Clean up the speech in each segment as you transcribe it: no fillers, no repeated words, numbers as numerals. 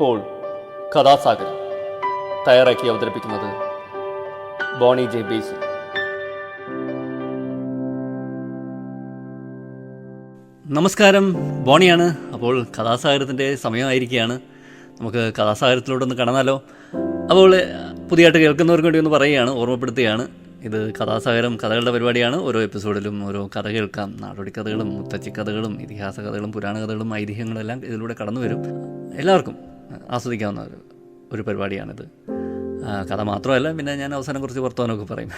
ഇപ്പോൾ കഥാസാഗരം തയ്യാറാക്കി അവതരിപ്പിക്കുന്നത് ബോണി ജെ ബേസി. നമസ്കാരം, ബോണിയാണ്. അപ്പോൾ കഥാസാഗരത്തിൻ്റെ സമയമായിരിക്കുകയാണ്. നമുക്ക് കഥാസാഗരത്തിലോട്ടൊന്ന് കടന്നാലോ. അപ്പോൾ പുതിയതായിട്ട് കേൾക്കുന്നവർക്ക് വേണ്ടി ഒന്ന് പറയുകയാണ്, ഓർമ്മപ്പെടുത്തുകയാണ്. ഇത് കഥാസാഗരം കഥകളുടെ പരിപാടിയാണ്. ഓരോ എപ്പിസോഡിലും ഓരോ കഥ കേൾക്കാം. നാടോടി കഥകളും മുത്തച്ചി കഥകളും ഇതിഹാസ കഥകളും പുരാണ കഥകളും ഐതിഹ്യങ്ങളെല്ലാം ഇതിലൂടെ കടന്നു വരും. എല്ലാവർക്കും ആസ്വദിക്കാവുന്ന ഒരു പരിപാടിയാണിത്. കഥ മാത്രമല്ല, പിന്നെ ഞാൻ അവസാനം കുറച്ച് വർത്തമാനമൊക്കെ പറയും.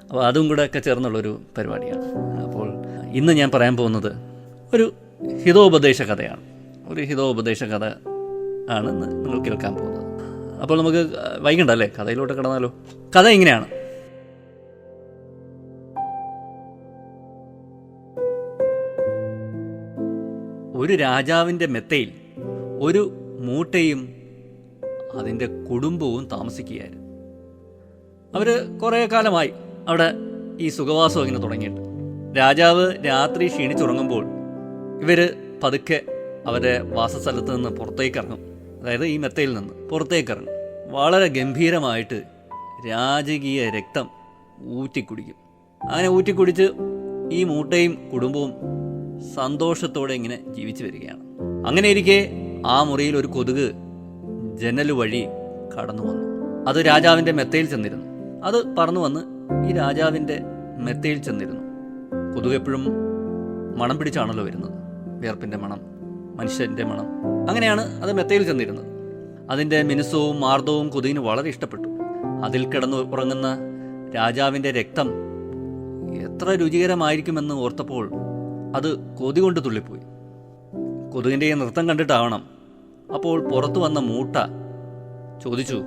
അപ്പോൾ അതും കൂടെ ഒക്കെ ചേർന്നുള്ളൊരു പരിപാടിയാണ്. അപ്പോൾ ഇന്ന് ഞാൻ പറയാൻ പോകുന്നത് ഒരു ഹിതോപദേശ കഥയാണ്. ഒരു ഹിതോപദേശ കഥ ആണ് നിങ്ങൾ കേൾക്കാൻ പോകുന്നത്. അപ്പോൾ നമുക്ക് വൈകണ്ട അല്ലേ, കഥയിലോട്ട് കടന്നാലോ. കഥ ഇങ്ങനെയാണ്. ഒരു രാജാവിൻ്റെ മെത്തയിൽ ഒരു മൂട്ടയും അതിൻ്റെ കുടുംബവും താമസിക്കുകയായിരുന്നു. അവർ കുറേ കാലമായി അവിടെ ഈ സുഖവാസം ഇങ്ങനെ തുടങ്ങിയിട്ട്. രാജാവ് രാത്രി ക്ഷീണിച്ചുറങ്ങുമ്പോൾ ഇവർ പതുക്കെ അവരുടെ വാസസ്ഥലത്ത് നിന്ന് പുറത്തേക്ക് ഇറങ്ങും. അതായത് ഈ മെത്തയിൽ നിന്ന് പുറത്തേക്ക് ഇറങ്ങും. വളരെ ഗംഭീരമായിട്ട് രാജകീയ രക്തം ഊറ്റിക്കുടിക്കും. അങ്ങനെ ഊറ്റിക്കുടിച്ച് ഈ മൂട്ടയും കുടുംബവും സന്തോഷത്തോടെ ഇങ്ങനെ ജീവിച്ചു വരികയാണ്. അങ്ങനെ ഇരിക്കെ ആ മുറിയിൽ ഒരു കൊതുക് ജനൽ വഴി കടന്നു വന്നു. അത് രാജാവിൻ്റെ മെത്തയിൽ ചെന്നിരുന്നു. അത് പറന്നു വന്ന് ഈ രാജാവിൻ്റെ മെത്തയിൽ ചെന്നിരുന്നു. കൊതുക് എപ്പോഴും മണം പിടിച്ചാണല്ലോ വരുന്നത്, വിയർപ്പിൻ്റെ മണം, മനുഷ്യൻ്റെ മണം. അങ്ങനെയാണ് അത് മെത്തയിൽ ചെന്നിരുന്നത്. അതിൻ്റെ മിനുസവും മാർദ്ദവും കൊതുകിന് വളരെ ഇഷ്ടപ്പെട്ടു. അതിൽ കിടന്ന് ഉറങ്ങുന്ന രാജാവിൻ്റെ രക്തം എത്ര രുചികരമായിരിക്കുമെന്ന് ഓർത്തപ്പോൾ അത് കൊതി കൊണ്ട് തുള്ളിപ്പോയി. കൊതുകിൻ്റെ ഈ നൃത്തം കണ്ടിട്ടാവണം അപ്പോൾ പുറത്തു വന്ന മൂട്ട ചോദിച്ചു,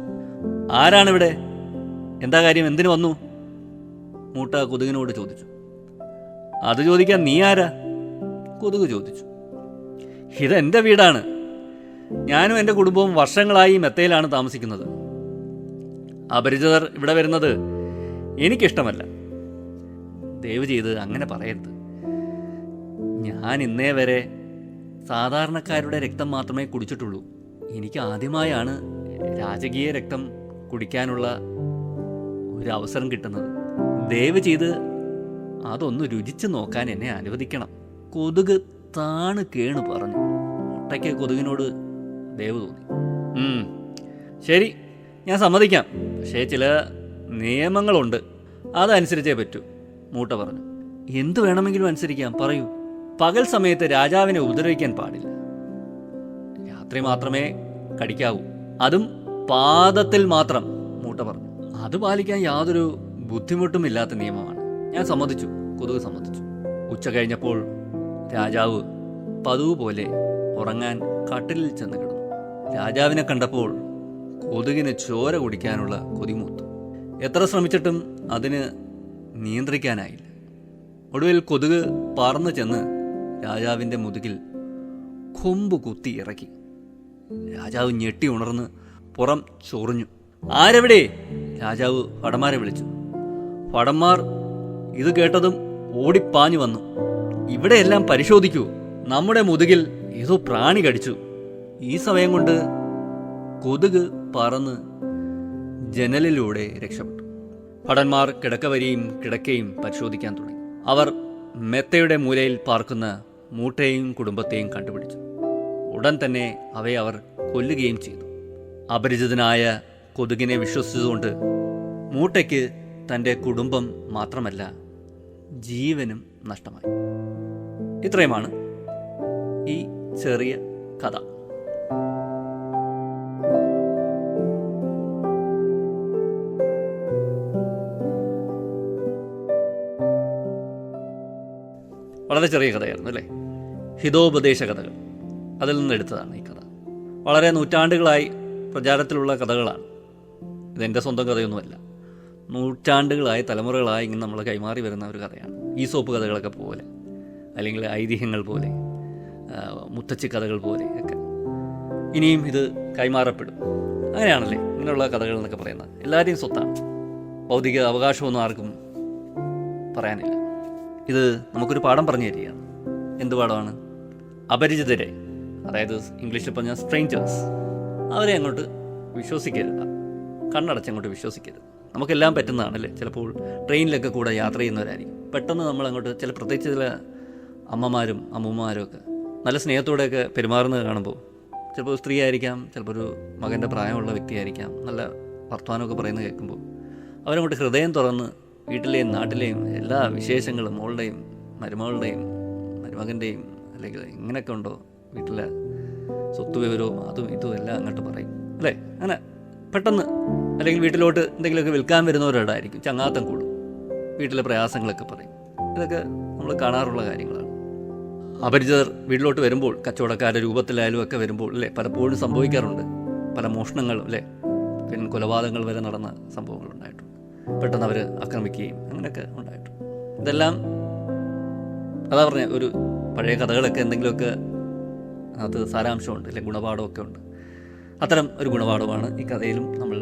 ആരാണിവിടെ? എന്താ കാര്യം? എന്തിനു വന്നു? മൂട്ട കൊതുകിനോട് ചോദിച്ചു. അത് ചോദിക്കാൻ നീ ആരാ? കൊതുക് ചോദിച്ചു. ഇതെൻ്റെ വീടാണ്. ഞാനും എൻ്റെ കുടുംബവും വർഷങ്ങളായി മെത്തയിലാണ് താമസിക്കുന്നത്. അപരിചിതർ ഇവിടെ വരുന്നത് എനിക്കിഷ്ടമല്ല. ദയവ് ചെയ്ത് അങ്ങനെ പറയരുത്. ഞാൻ ഇന്നേ വരെ സാധാരണക്കാരുടെ രക്തം മാത്രമേ കുടിച്ചിട്ടുള്ളൂ. എനിക്ക് ആദ്യമായാണ് രാജകീയ രക്തം കുടിക്കാനുള്ള ഒരു അവസരം കിട്ടുന്നത്. ദയവ് ചെയ്ത് അതൊന്ന് രുചിച്ച് നോക്കാൻ എന്നെ അനുവദിക്കണം. കൊതുക് താണ് കേണു പറഞ്ഞു. മുട്ടയ്ക്ക് കൊതുകിനോട് ദയവ് തോന്നി. ശരി, ഞാൻ സമ്മതിക്കാം. പക്ഷേ ചില നിയമങ്ങളുണ്ട്, അതനുസരിച്ചേ പറ്റൂ, മൂട്ട പറഞ്ഞു. എന്തു വേണമെങ്കിലും അനുസരിക്കാം, പറയൂ. പകൽ സമയത്ത് രാജാവിനെ ഉപദ്രവിക്കാൻ പാടില്ല. രാത്രി മാത്രമേ കടിക്കാവൂ, അതും പാദത്തിൽ മാത്രം, മൂട്ട പറഞ്ഞു. അത് പാലിക്കാൻ യാതൊരു ബുദ്ധിമുട്ടുമില്ലാത്ത നിയമമാണ്. ഞാൻ സമ്മതിച്ചു, കൊതുക് സമ്മതിച്ചു. ഉച്ച കഴിഞ്ഞപ്പോൾ രാജാവ് പതിവ് പോലെ ഉറങ്ങാൻ കട്ടിലിൽ ചെന്ന് കിടന്നു. രാജാവിനെ കണ്ടപ്പോൾ കൊതുകിന് ചോര കുടിക്കാനുള്ള കൊതിമൂത്തു. എത്ര ശ്രമിച്ചിട്ടും അതിന് നിയന്ത്രിക്കാനായില്ല. ഒടുവിൽ കൊതുക് പറന്നു ചെന്ന് രാജാവിൻ്റെ മുതുകിൽ കൊമ്പ് കുത്തി ഇറക്കി. രാജാവ് ഞെട്ടി ഉണർന്ന് പുറം ചൊറിഞ്ഞു. ആരെവിടെ? രാജാവ് ഭടന്മാരെ വിളിച്ചു. ഭടന്മാർ ഇത് കേട്ടതും ഓടിപ്പാഞ്ഞു വന്നു. ഇവിടെയെല്ലാം പരിശോധിക്കൂ, നമ്മുടെ മുതുകിൽ ഏതോ പ്രാണി കടിച്ചു. ഈ സമയം കൊണ്ട് കൊതുക് പറന്ന് ജനലിലൂടെ രക്ഷപ്പെട്ടു. ഭടന്മാർ കിടക്കവരിയും കിടക്കയും പരിശോധിക്കാൻ തുടങ്ങി. അവർ മെത്തയുടെ മൂലയിൽ പാർക്കുന്ന മൂട്ടയും കുടുംബത്തെയും കണ്ടുപിടിച്ചു. ഉടൻ തന്നെ അവയെ അവർ കൊല്ലുകയും ചെയ്തു. അപരിചിതനായ കൊതുകിനെ വിശ്വസിച്ചുകൊണ്ട് മൂട്ടയ്ക്ക് തൻ്റെ കുടുംബം മാത്രമല്ല ജീവനും നഷ്ടമായി. ഇത്രയുമാണ് ഈ ചെറിയ കഥ. വളരെ ചെറിയ കഥയായിരുന്നു അല്ലേ? ഹിതോപദേശ കഥകൾ, അതിൽ നിന്ന് എടുത്തതാണ് ഈ കഥ. വളരെ നൂറ്റാണ്ടുകളായി പ്രചാരത്തിലുള്ള കഥകളാണ്. ഇതെൻ്റെ സ്വന്തം കഥയൊന്നുമല്ല. നൂറ്റാണ്ടുകളായി തലമുറകളായി ഇങ്ങനെ നമ്മൾ കൈമാറി വരുന്ന ഒരു കഥയാണ്. ഈസോപ്പ് കഥകളൊക്കെ പോലെ, അല്ലെങ്കിൽ ഐതിഹ്യങ്ങൾ പോലെ, മുത്തച്ചി കഥകൾ പോലെ ഒക്കെ ഇനിയും ഇത് കൈമാറപ്പെടും. അങ്ങനെയാണല്ലേ ഇങ്ങനെയുള്ള കഥകൾ എന്നൊക്കെ പറയുന്നത്. എല്ലാവരെയും സ്വത്താണ്. ഭൗതിക അവകാശമൊന്നും ആർക്കും പറയാനില്ല. ഇത് നമുക്കൊരു പാഠം പറഞ്ഞു തരികയാണ്. എന്ത് പാഠമാണ്? അപരിചിതരെ, അതായത് ഇംഗ്ലീഷിൽ പറഞ്ഞാൽ സ്ട്രേഞ്ചേഴ്സ്, അവരെ അങ്ങോട്ട് വിശ്വസിക്കരുത്, കണ്ണടച്ചങ്ങോട്ട് വിശ്വസിക്കരുത്. നമുക്കെല്ലാം പറ്റുന്നതാണല്ലേ. ചിലപ്പോൾ ട്രെയിനിലൊക്കെ കൂടെ യാത്ര ചെയ്യുന്നവരായിരിക്കും. പെട്ടെന്ന് നമ്മളങ്ങോട്ട് പ്രത്യേകിച്ച് ചില അമ്മമാരും അമ്മൂമ്മമാരും ഒക്കെ നല്ല സ്നേഹത്തോടെയൊക്കെ പെരുമാറുന്നത് കാണുമ്പോൾ, ചിലപ്പോൾ സ്ത്രീ ആയിരിക്കാം, ചിലപ്പോൾ ഒരു മകൻ്റെ പ്രായമുള്ള വ്യക്തിയായിരിക്കാം, നല്ല വർത്തമാനമൊക്കെ പറയുന്നത് കേൾക്കുമ്പോൾ അവരങ്ങോട്ട് ഹൃദയം തുറന്ന് വീട്ടിലെയും നാട്ടിലെയും എല്ലാ വിശേഷങ്ങളും, മോളുടെയും മരുമകളുടെയും മരുമകൻ്റെയും അല്ലെങ്കിൽ ഇങ്ങനെയൊക്കെ ഉണ്ടോ വീട്ടിലെ സ്വത്ത് വിവരവും അതും ഇതും എല്ലാം അങ്ങോട്ട് പറയും അല്ലേ. അങ്ങനെ പെട്ടെന്ന് അല്ലെങ്കിൽ വീട്ടിലോട്ട് എന്തെങ്കിലുമൊക്കെ വിൽക്കാൻ വരുന്നവരോടായിരിക്കും ചങ്ങാത്തം കൂടും, വീട്ടിലെ പ്രയാസങ്ങളൊക്കെ പറയും. ഇതൊക്കെ നമ്മൾ കാണാറുള്ള കാര്യങ്ങളാണ്. അപരിചിതർ വീട്ടിലോട്ട് വരുമ്പോൾ, കച്ചവടക്കാരുടെ രൂപത്തിലായാലും ഒക്കെ വരുമ്പോൾ അല്ലേ, പലപ്പോഴും സംഭവിക്കാറുണ്ട് പല മോഷണങ്ങളും അല്ലേ, പിന്നെ കൊലപാതകങ്ങൾ വരെ നടന്ന സംഭവങ്ങളുണ്ടായിട്ടുണ്ട്. പെട്ടെന്ന് അവർ ആക്രമിക്കുകയും അങ്ങനെയൊക്കെ ഉണ്ടായിട്ടുണ്ട്. ഇതെല്ലാം അതാ പറഞ്ഞ ഒരു പഴയ കഥകളൊക്കെ എന്തെങ്കിലുമൊക്കെ അത് സാരാംശമുണ്ട് അല്ലെങ്കിൽ ഗുണപാഠമൊക്കെ ഉണ്ട്. അത്തരം ഒരു ഗുണപാഠമാണ് ഈ കഥയിലും നമ്മൾ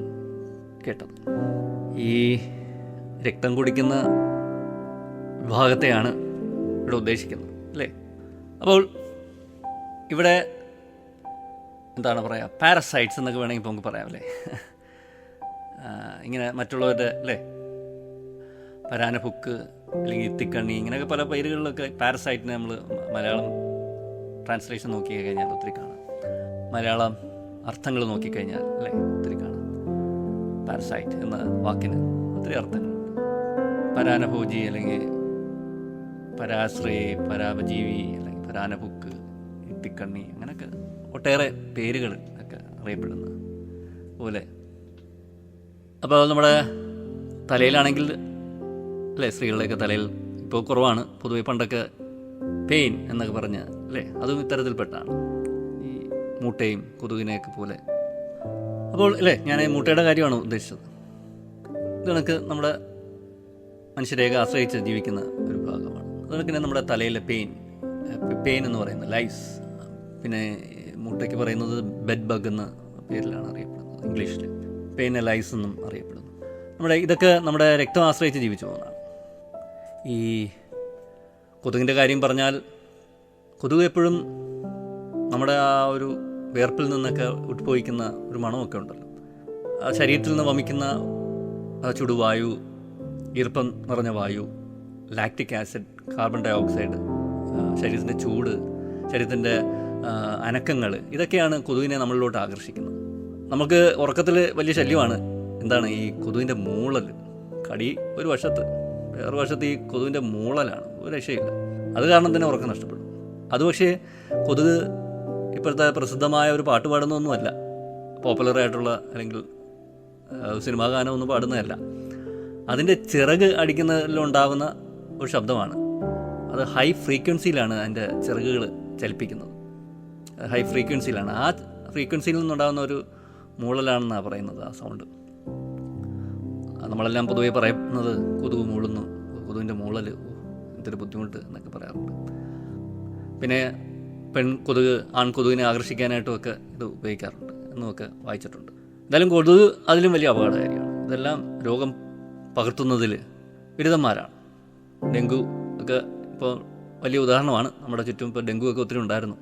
കേട്ടത്. ഈ രക്തം കുടിക്കുന്ന വിഭാഗത്തെയാണ് ഇവിടെ ഉദ്ദേശിക്കുന്നത് അല്ലേ. അപ്പോൾ ഇവിടെ എന്താണ് പറയുക, പാരസൈറ്റ്സ് എന്നൊക്കെ വേണമെങ്കിൽ ഇപ്പോൾ നമുക്ക് പറയാം അല്ലേ. ഇങ്ങനെ മറ്റുള്ളവരുടെ അല്ലേ, പരാനപുക്ക് അല്ലെങ്കിൽ ഇത്തിക്കണ്ണി, ഇങ്ങനെയൊക്കെ പല പേരുകളിലൊക്കെ പാരസൈറ്റിനെ നമ്മൾ മലയാളം ട്രാൻസ്ലേഷൻ നോക്കി കഴിഞ്ഞാൽ ഒത്തിരി കാണാം. മലയാളം അർത്ഥങ്ങൾ നോക്കിക്കഴിഞ്ഞാൽ അല്ലേ ഒത്തിരി കാണാം. പാരസൈറ്റ് എന്ന വാക്കിന് ഒത്തിരി അർത്ഥങ്ങളുണ്ട്. പരാനഭോജി അല്ലെങ്കിൽ പരാശ്രയി, പരാപജീവി അല്ലെങ്കിൽ പരാനപുക്ക്, ഇത്തിക്കണ്ണി, അങ്ങനെയൊക്കെ ഒട്ടേറെ പേരുകൾ ഒക്കെ അറിയപ്പെടുന്ന പോലെ. അപ്പോൾ നമ്മുടെ തലയിലാണെങ്കിൽ അല്ലേ, സ്ത്രീകളുടെയൊക്കെ തലയിൽ ഇപ്പോൾ കുറവാണ്, പൊതുവെ പണ്ടൊക്കെ പെയിൻ എന്നൊക്കെ പറഞ്ഞ് അല്ലേ, അതും ഇത്തരത്തിൽപ്പെട്ടാണ് ഈ മൂട്ടയും കൊതുകിനെയൊക്കെ പോലെ. അപ്പോൾ അല്ലേ, ഞാൻ മൂട്ടയുടെ കാര്യമാണ് ഉദ്ദേശിച്ചത്. ഇത് കണക്ക് നമ്മുടെ മനുഷ്യരെയൊക്കെ ആശ്രയിച്ച് ജീവിക്കുന്ന ഒരു ഭാഗമാണ്. അതുകണക്കിന് നമ്മുടെ തലയിലെ പെയിൻ എന്ന് പറയുന്നത് ലൈസ്, പിന്നെ മൂട്ടയ്ക്ക് പറയുന്നത് ബെഡ് ബഗ് എന്ന പേരിലാണ് അറിയപ്പെടുന്നത് ഇംഗ്ലീഷിൽ. പെയിൻ ലൈസ് എന്നും അറിയപ്പെടുന്നു. ഇതൊക്കെ നമ്മുടെ രക്തം ആശ്രയിച്ച് ജീവിച്ചു പോകുന്നതാണ്. ഈ കൊതുകിൻ്റെ കാര്യം പറഞ്ഞാൽ, കൊതുക് എപ്പോഴും നമ്മുടെ ആ ഒരു വേർപ്പിൽ നിന്നൊക്കെ ഉദ്ഭവിക്കുന്ന ഒരു മണമൊക്കെ ഉണ്ടല്ലോ, ആ ശരീരത്തിൽ നിന്ന് വമിക്കുന്ന ചുടുവായു, ഈർപ്പം നിറഞ്ഞ വായു, lactic acid, carbon dioxide, ശരീരത്തിൻ്റെ ചൂട്, ശരീരത്തിൻ്റെ അനക്കങ്ങൾ, ഇതൊക്കെയാണ് കൊതുകിനെ നമ്മളിലോട്ട് ആകർഷിക്കുന്നത്. നമുക്ക് ഉറക്കത്തിൽ വലിയ ശല്യമാണ് എന്താണ് ഈ കൊതുകിൻ്റെ മൂളൽ. കടി ഒരു വശത്ത്, വേറെ വശത്ത് ഈ കൊതുകിൻ്റെ മൂളലാണ്, ഒരു രക്ഷയില്ല. അത് കാരണം തന്നെ ഉറക്കം നഷ്ടപ്പെടും. അത് പക്ഷേ കൊതുക് ഇപ്പോഴത്തെ പ്രസിദ്ധമായ ഒരു പാട്ട് പാടുന്നൊന്നുമല്ല, പോപ്പുലറായിട്ടുള്ള അല്ലെങ്കിൽ സിനിമാ ഗാനമൊന്നും പാടുന്നതല്ല. അതിൻ്റെ ചിറക് അടിക്കുന്നതിലുണ്ടാകുന്ന ഒരു ശബ്ദമാണ്. അത് ഹൈ ഫ്രീക്വൻസിയിലാണ് അതിൻ്റെ ചിറകുകൾ ചലിപ്പിക്കുന്നത്. ഹൈ ഫ്രീക്വൻസിയിലാണ്, ആ ഫ്രീക്വൻസിയിൽ നിന്നുണ്ടാകുന്ന ഒരു മൂളലാണെന്നാണ് പറയുന്നത് ആ സൗണ്ട്. നമ്മളെല്ലാം പൊതുവെ പറയുന്നത് കൊതുക് മൂളുന്നു, കൊതുകിൻ്റെ മൂളൽ എന്തൊരു ബുദ്ധിമുട്ട് എന്നൊക്കെ പറയാറുണ്ട്. പിന്നെ പെൺകൊതുക് ആൺകൊതുകിനെ ആകർഷിക്കാനായിട്ടുമൊക്കെ ഇത് ഉപയോഗിക്കാറുണ്ട് എന്നുമൊക്കെ വായിച്ചിട്ടുണ്ട്. എന്തായാലും കൊതുക് അതിലും വലിയ അപകടകാരിയാണ്. ഇതെല്ലാം രോഗം പകർത്തുന്നതിൽ ബിരുദന്മാരാണ്. ഡെങ്കു ഒക്കെ ഇപ്പോൾ വലിയ ഉദാഹരണമാണ്. നമ്മുടെ ചുറ്റും ഇപ്പോൾ ഡെങ്കു ഒക്കെ ഒത്തിരി ഉണ്ടായിരുന്നു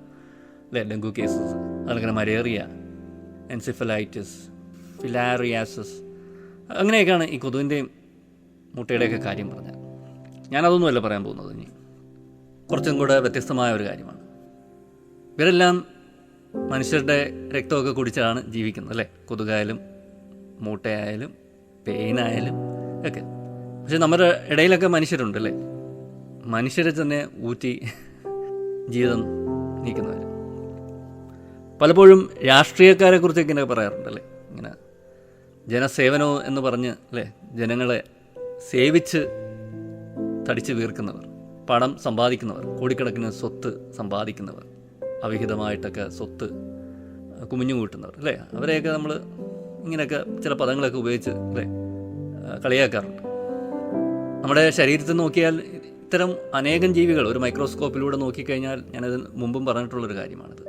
അല്ലേ, ഡെങ്കു കേസസ്. അതുപോലെ മലേറിയ, എൻസെഫലൈറ്റിസ്, ഫിലാറിയാസിസ്, അങ്ങനെയൊക്കെയാണ് ഈ കൊതുകിൻ്റെയും മുട്ടയുടെയൊക്കെ കാര്യം പറഞ്ഞാൽ. ഞാനതൊന്നുമല്ല പറയാൻ പോകുന്നത്. ഇനി കുറച്ചും കൂടെ വ്യത്യസ്തമായ ഒരു കാര്യമാണ്. ഇവരെല്ലാം മനുഷ്യരുടെ രക്തമൊക്കെ കുടിച്ചാണ് ജീവിക്കുന്നത് അല്ലേ, കൊതുകായാലും മൂട്ടയായാലും പെയിനായാലും ഒക്കെ. പക്ഷെ നമ്മുടെ ഇടയിലൊക്കെ മനുഷ്യരുണ്ട് അല്ലേ, മനുഷ്യരെ തന്നെ ഊറ്റി ജീവിതം നീക്കുന്നവർ. പലപ്പോഴും രാഷ്ട്രീയക്കാരെ കുറിച്ചൊക്കെ ഇങ്ങനെ പറയാറുണ്ടല്ലേ, ഇങ്ങനെ ജനസേവനോ എന്ന് പറഞ്ഞ് അല്ലേ, ജനങ്ങളെ സേവിച്ച് തടിച്ച് വീർക്കുന്നവർ, പണം സമ്പാദിക്കുന്നവർ, കോടിക്കണക്കിന് സ്വത്ത് സമ്പാദിക്കുന്നവർ, അവിഹിതമായിട്ടൊക്കെ സ്വത്ത് കുമിഞ്ഞു കൂട്ടുന്നവർ അല്ലേ, അവരെയൊക്കെ നമ്മൾ ഇങ്ങനെയൊക്കെ ചില പദങ്ങളൊക്കെ ഉപയോഗിച്ച് അല്ലേ കളിയാക്കാറുണ്ട്. നമ്മുടെ ശരീരത്തിൽ നോക്കിയാൽ ഇത്തരം അനേകം ജീവികൾ ഒരു മൈക്രോസ്കോപ്പിലൂടെ നോക്കിക്കഴിഞ്ഞാൽ, ഞാനത് മുമ്പും പറഞ്ഞിട്ടുള്ളൊരു കാര്യമാണിത്,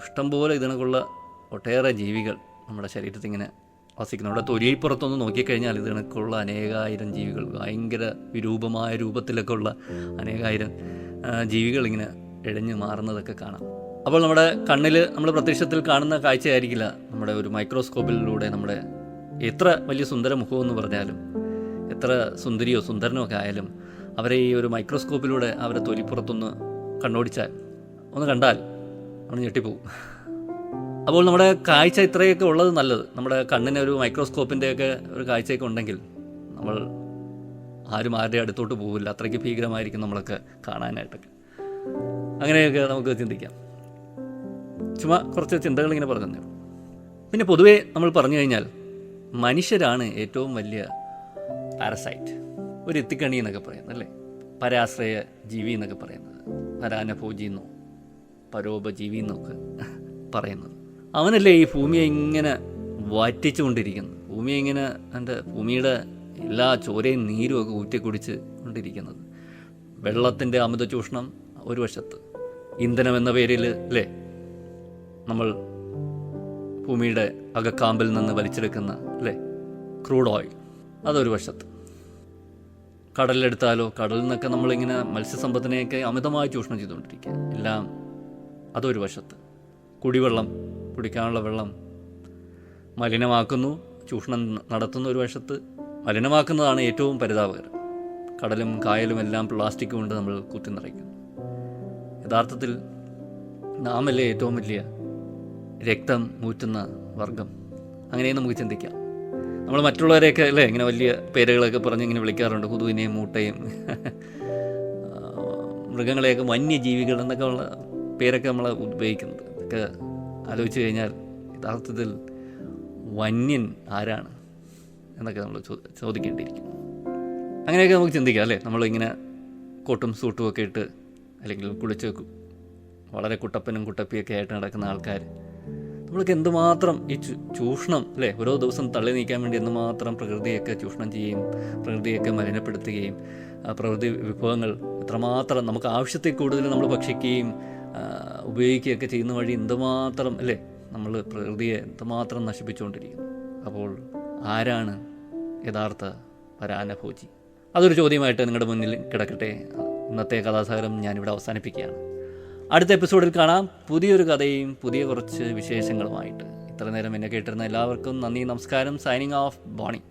ഇഷ്ടംപോലെ ഇതിനൊക്കെയുള്ള ഒട്ടേറെ ജീവികൾ നമ്മുടെ ശരീരത്തിൽ ഇങ്ങനെ വസിക്കുന്നു. നമ്മുടെ തൊലിപ്പുറത്തൊന്ന് നോക്കിക്കഴിഞ്ഞാൽ ഇതിനൊക്കെയുള്ള അനേകായിരം ജീവികൾ, ഭയങ്കര വിരൂപമായ രൂപത്തിലൊക്കെ ഉള്ള അനേകായിരം ജീവികൾ ഇങ്ങനെ ഇഴഞ്ഞു മാറുന്നതൊക്കെ കാണാം. അപ്പോൾ നമ്മുടെ കണ്ണിൽ നമ്മൾ പ്രത്യക്ഷത്തിൽ കാണുന്ന കാഴ്ചയായിരിക്കില്ല നമ്മുടെ ഒരു മൈക്രോസ്കോപ്പിലൂടെ നമ്മുടെ എത്ര വലിയ സുന്ദര മുഖമെന്ന് പറഞ്ഞാലും എത്ര സുന്ദരിയോ സുന്ദരനോ ഒക്കെ ആയാലും അവരെ ഈ ഒരു മൈക്രോസ്കോപ്പിലൂടെ അവരെ തൊലിപ്പുറത്തൊന്ന് കണ്ണോടിച്ചാൽ ഒന്ന് കണ്ടാൽ നമ്മൾ ഞെട്ടിപ്പോവും. അപ്പോൾ നമ്മുടെ കാഴ്ച ഇത്രയൊക്കെ ഉള്ളത് നല്ലത്. നമ്മുടെ കണ്ണിന് ഒരു മൈക്രോസ്കോപ്പിൻ്റെയൊക്കെ ഒരു കാഴ്ചയൊക്കെ ഉണ്ടെങ്കിൽ നമ്മൾ ആരും ആരുടെ അടുത്തോട്ട് പോവില്ല. അത്രയ്ക്ക് ഭീകരമായിരിക്കും നമ്മളൊക്കെ കാണാനായിട്ടൊക്കെ. അങ്ങനെയൊക്കെ നമുക്ക് ചിന്തിക്കാം. ചുമ്മാ കുറച്ച് ചിന്തകൾ ഇങ്ങനെ പറഞ്ഞു തന്നു. പിന്നെ പൊതുവേ നമ്മൾ പറഞ്ഞു കഴിഞ്ഞാൽ മനുഷ്യരാണ് ഏറ്റവും വലിയ പാരസൈറ്റ്, ഒരു എത്തിക്കണി എന്നൊക്കെ പറയുന്നത് അല്ലേ, പരാശ്രയ ജീവി എന്നൊക്കെ പറയുന്നത്, പരാനഭോജി എന്നോ പരോപജീവി എന്നൊക്കെ പറയുന്നത്. അവനല്ലേ ഈ ഭൂമിയെ ഇങ്ങനെ വറ്റിച്ചുകൊണ്ടിരിക്കുന്നത്, ഭൂമിയെ ഇങ്ങനെ ഭൂമിയുടെ എല്ലാ ചോരയും നീരും ഒക്കെ ഊറ്റിക്കുടിച്ച് കൊണ്ടിരിക്കുന്നത്. വെള്ളത്തിൻ്റെ അമിത ചൂഷണം ഒരു വശത്ത്, ഇന്ധനം എന്ന പേരിൽ അല്ലേ നമ്മൾ ഭൂമിയുടെ അകക്കാമ്പിൽ നിന്ന് വലിച്ചെടുക്കുന്ന അല്ലേ ക്രൂഡ് ഓയിൽ, അതൊരു വശത്ത്. കടലിലെടുത്താലോ, കടലിൽ നിന്നൊക്കെ നമ്മളിങ്ങനെ മത്സ്യസമ്പത്തിനെയൊക്കെ അമിതമായി ചൂഷണം ചെയ്തുകൊണ്ടിരിക്കുക, എല്ലാം അതൊരു വശത്ത്. കുടിവെള്ളം, കുടിക്കാനുള്ള വെള്ളം മലിനമാക്കുന്നു, ചൂഷണം നടത്തുന്ന ഒരു വശത്ത്. മലിനമാക്കുന്നതാണ് ഏറ്റവും പരിതാപകരം. കടലും കായലും എല്ലാം പ്ലാസ്റ്റിക് കൊണ്ട് നമ്മൾ കുത്തി നിറയ്ക്കുന്നു. യഥാർത്ഥത്തിൽ നാമല്ലേ ഏറ്റവും വലിയ രക്തം മൂറ്റുന്ന വർഗം. അങ്ങനെ നമുക്ക് ചിന്തിക്കാം. നമ്മൾ മറ്റുള്ളവരെയൊക്കെ അല്ലേ ഇങ്ങനെ വലിയ പേരുകളൊക്കെ പറഞ്ഞ് ഇങ്ങനെ വിളിക്കാറുണ്ട്, കൊതുകിനെയും മൂട്ടയും മൃഗങ്ങളെയൊക്കെ വന്യജീവികൾ എന്നൊക്കെ ഉള്ള പേരൊക്കെ നമ്മൾ ഉപയോഗിക്കുന്നത്. ഇതൊക്കെ ആലോചിച്ച് കഴിഞ്ഞാൽ യഥാർത്ഥത്തിൽ വന്യൻ ആരാണ് എന്നൊക്കെ നമ്മൾ ചോദിക്കേണ്ടിയിരിക്കും. അങ്ങനെയൊക്കെ നമുക്ക് ചിന്തിക്കാം അല്ലേ. നമ്മളിങ്ങനെ കോട്ടും സൂട്ടും ഒക്കെ ഇട്ട് അല്ലെങ്കിൽ കുളിച്ച് വളരെ കുട്ടപ്പനും കുട്ടപ്പിയൊക്കെ ആയിട്ട് നടക്കുന്ന ആൾക്കാർ, നമ്മൾക്ക് എന്തുമാത്രം ഈ ചൂഷണം അല്ലേ ഓരോ ദിവസം തള്ളി നീക്കാൻ വേണ്ടി എന്തുമാത്രം പ്രകൃതിയൊക്കെ ചൂഷണം ചെയ്യുകയും പ്രകൃതിയൊക്കെ മലിനപ്പെടുത്തുകയും പ്രകൃതി വിഭവങ്ങൾ എത്രമാത്രം നമുക്ക് ആവശ്യത്തിൽ കൂടുതൽ നമ്മൾ ഭക്ഷിക്കുകയും ഉപയോഗിക്കുകയൊക്കെ ചെയ്യുന്ന വഴി എന്തുമാത്രം അല്ലേ നമ്മൾ പ്രകൃതിയെ എന്തുമാത്രം നശിപ്പിച്ചുകൊണ്ടിരിക്കുന്നു. അപ്പോൾ ആരാണ് യഥാർത്ഥ പരാനഭോജി? അതൊരു ചോദ്യമായിട്ട് നിങ്ങളുടെ മുന്നിൽ കിടക്കട്ടെ. ഇന്നത്തെ കഥാസാഗരം ഞാനിവിടെ അവസാനിപ്പിക്കുകയാണ്. അടുത്ത എപ്പിസോഡിൽ കാണാം, പുതിയൊരു കഥയും പുതിയ കുറച്ച് വിശേഷങ്ങളുമായിട്ട്. ഇത്ര നേരം എന്നെ കേട്ടിരുന്ന എല്ലാവർക്കും നന്ദി, നമസ്കാരം. Signing off, Boney.